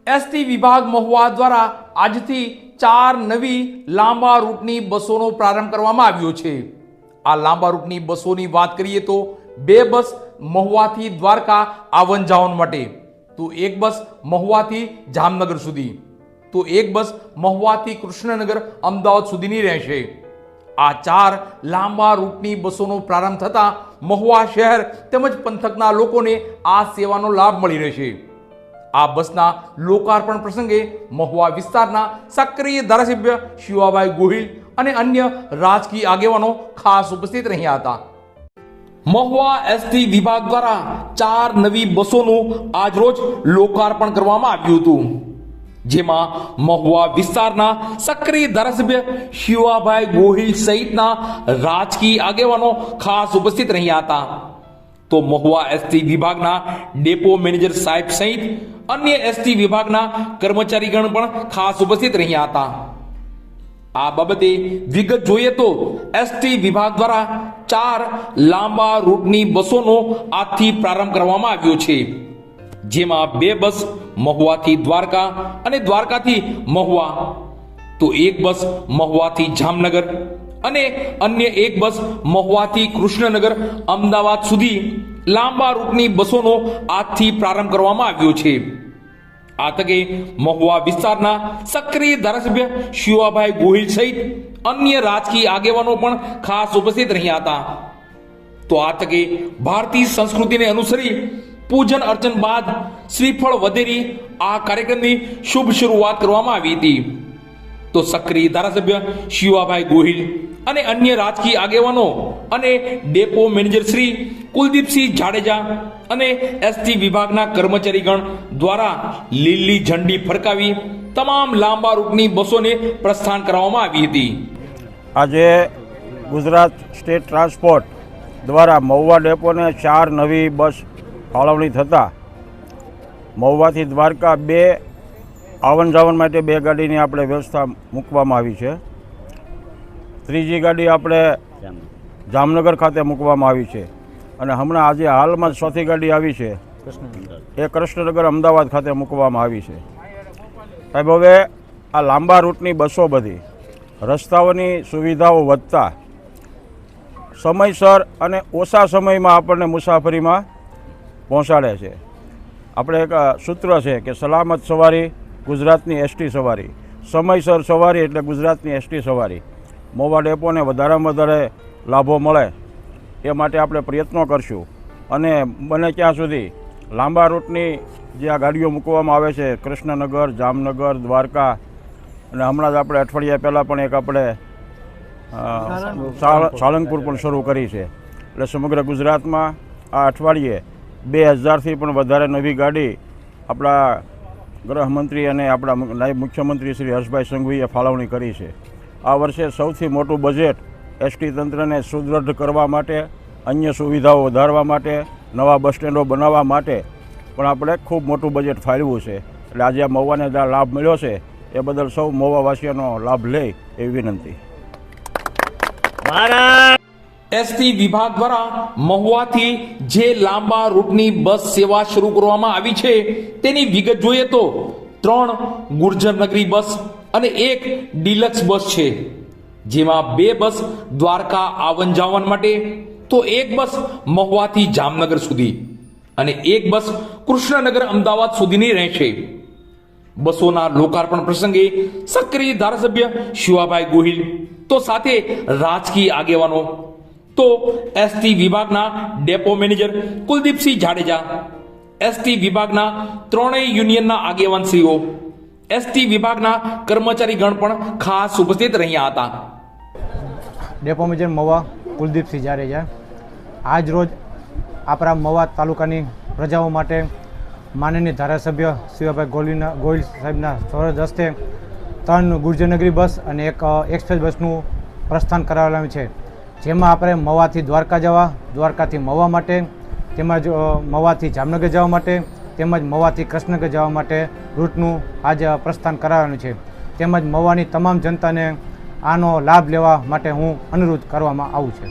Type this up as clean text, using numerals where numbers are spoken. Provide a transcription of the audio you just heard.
ST વિભાગ મહુવા દ્વારા આજથી 4 નવી લાંબા રૂટની બસોનો પ્રારંભ કરવામાં આવ્યો છે। આ લાંબા રૂટની બસોની વાત કરીએ તો 2 બસ મહુવાથી દ્વારકા આવન જાવન માટે, તો 1 બસ મહુવાથી જામનગર સુધી, તો 1 બસ મહુવાથી કૃષ્ણનગર અમદાવાદ સુધીની રહેશે। આ 4 લાંબા રૂટની બસોનો પ્રારંભ થતા મહુવા શહેર તેમજ પંથકના લોકોને આ સેવાનો લાભ મળી રહેશે। આ બસના લોકાર્પણ પ્રસંગે મહુવા વિસ્તારના સક્રિય ધારાસભ્ય શિવાભાઈ ગોહિલ અને અન્ય રાજકીય આગેવાનો ખાસ ઉપસ્થિત રહ્યા હતા। મહુવા એસટી વિભાગ દ્વારા 4 નવી બસોનું આજરોજ લોકાર્પણ કરવામાં આવ્યું હતું, જેમાં મહુવા વિસ્તારના સક્રિય ધારાસભ્ય શિવાભાઈ ગોહિલ સહિતના રાજકીય આગેવાનો ખાસ ઉપસ્થિત રહ્યા હતા। તો મહુવા એસટી વિભાગના ડેપો મેનેજર સાહેબ સહિત અન્ય એસટી વિભાગના કર્મચારીગણ પણ ખાસ ઉપસ્થિત રહ્યા હતા। આ બાબતે વિગત જોઈએ તો એસટી વિભાગ દ્વારા 4 લાંબા રૂટની બસોનો આજથી પ્રારંભ કરવામાં આવ્યો છે, જેમાં 2 બસ મહુવાથી દ્વારકા અને દ્વારકાથી મહુવા, તો 1 બસ મહુવાથી જામનગર અને અન્ય 1 બસ મહુવાથી કૃષ્ણનગર અમદાવાદ સુધી લાંબા રૂટની બસોનો આજથી પ્રારંભ કરવામાં આવ્યો છે। આ તકે મહુવા વિસ્તારના સક્રિય ધારાસભ્ય શિવાભાઈ ગોહિલ સહિત અન્ય રાજકીય આગેવાનો પણ ખાસ ઉપસ્થિત રહ્યા હતા। તો આ તકે ભારતીય સંસ્કૃતિને અનુસરી પૂજન અર્ચન બાદ શ્રીફળ વધેરી આ કાર્યક્રમની શુભ શરૂઆત કરવામાં આવી હતી। તો સક્રિય ધારાસભ્ય શિવાભાઈ ગોહિલ અને અન્ય રાજકીય આગેવાનો અને ડેપો મેનેજર શ્રી કુલદીપસિંહ જાડેજા અને એસટી વિભાગના કર્મચારીગણ દ્વારા લીલી ઝંડી ફરકાવી તમામ લાંબા રૂટની બસોને પ્રસ્થાન કરાવવામાં આવી હતી। આજે ગુજરાત સ્ટેટ ટ્રાન્સપોર્ટ દ્વારા મહુવા ડેપોને 4 નવી બસ ફાળવણી થતાં મહુવાથી દ્વારકા 2 આવન જાવન માટે 2 ગાડીની આપણે વ્યવસ્થા મૂકવામાં આવી છે। ત્રીજી ગાડી આપણે જામનગર ખાતે મૂકવામાં આવી છે અને હમણાં આજે હાલમાં જ 4થી ગાડી આવી છે એ કૃષ્ણનગર અમદાવાદ ખાતે મૂકવામાં આવી છે। સાહેબ, હવે આ લાંબા રૂટની બસો બધી રસ્તાઓની સુવિધાઓ વધતા સમયસર અને ઓછા સમયમાં આપણને મુસાફરીમાં પહોંચાડે છે। આપણે એક સૂત્ર છે કે સલામત સવારી ગુજરાતની એસટી સવારી, સમયસર સવારી એટલે ગુજરાતની એસટી સવારી। મહુવા ડેપોને વધારેમાં વધારે લાભો મળે એ માટે આપણે પ્રયત્નો કરશું અને બને ત્યાં સુધી લાંબા રૂટની જે આ ગાડીઓ મૂકવામાં આવે છે કૃષ્ણનગર, જામનગર, દ્વારકા અને હમણાં જ આપણે અઠવાડિયા પહેલાં પણ એક આપણે સાળંગપુર પણ શરૂ કરી છે। એટલે સમગ્ર ગુજરાતમાં આ અઠવાડિયે 2000થી પણ વધારે નવી ગાડી આપણા ગૃહમંત્રી અને આપણા નાયબ મુખ્યમંત્રી શ્રી હર્ષભાઈ સંઘવીએ ફાળવણી કરી છે। આ વર્ષે સૌથી મોટું બજેટ એસટી તંત્રને સુદૃઢ કરવા માટે, અન્ય સુવિધાઓ વધારવા માટે, નવા બસ સ્ટેન્ડો બનાવવા માટે પણ આપણે ખૂબ મોટું બજેટ ફાળવ્યું છે। એટલે આજે આ મહુવાને જે લાભ મળ્યો છે એ બદલ સૌ મહુવાવાસીઓનો લાભ લે એવી વિનંતી। એસટી વિભાગ દ્વારા મહુવાથી જે લાંબા રૂટની બસ સેવા શરૂ કરવામાં આવી છે તેની વિગત જોઈએ તો 3 ગુર્જર નગરી બસ અને 1 ડિલક્સ બસ છે, જેમાં 2 બસ દ્વારકા આવન જાવન માટે, તો 1 બસ મહુવાથી જામનગર સુધી અને 1 બસ કૃષ્ણનગર અમદાવાદ સુધીની રહેશે। બસોના લોકાર્પણ પ્રસંગે સક્રિય ધારાસભ્ય શિવાભાઈ ગોહિલ તો સાથે રાજકીય આગેવાનો, તો એસટી વિભાગના depot manager Kuldeepsinh Jadeja, ST વિભાગના 3 યુનિયનના આગેવાનશ્રીઓ, એસટી વિભાગના કર્મચારીગણ પણ ખાસ ઉપસ્થિત રહ્યા હતા। ડેપો મેનેજર મહુવા કુલદીપસિંહ જાડેજા આજ રોજ આપણા મહુવા તાલુકાની પ્રજાઓ માટે માનનીય ધારાસભ્ય શિવાભાઈ ગોહિલ સાહેબના સરહદ હસ્તે 3 ગુર્જરનગરી બસ અને 1 એક્સપ્રેસ બસનું પ્રસ્થાન કરાવેલું છે, જેમાં આપણે મહુવાથી દ્વારકા જવા, દ્વારકાથી મહુવા માટે, તેમજ મહુવાથી જામનગર જવા માટે, તેમજ મહુવાથી કૃષ્ણનગર જવા માટે રૂટનું આજે પ્રસ્થાન કરાવેલું છે। તેમજ મહુવાની તમામ જનતાને આનો લાભ લેવા માટે હું અનુરોધ કરવામાં આવું છું।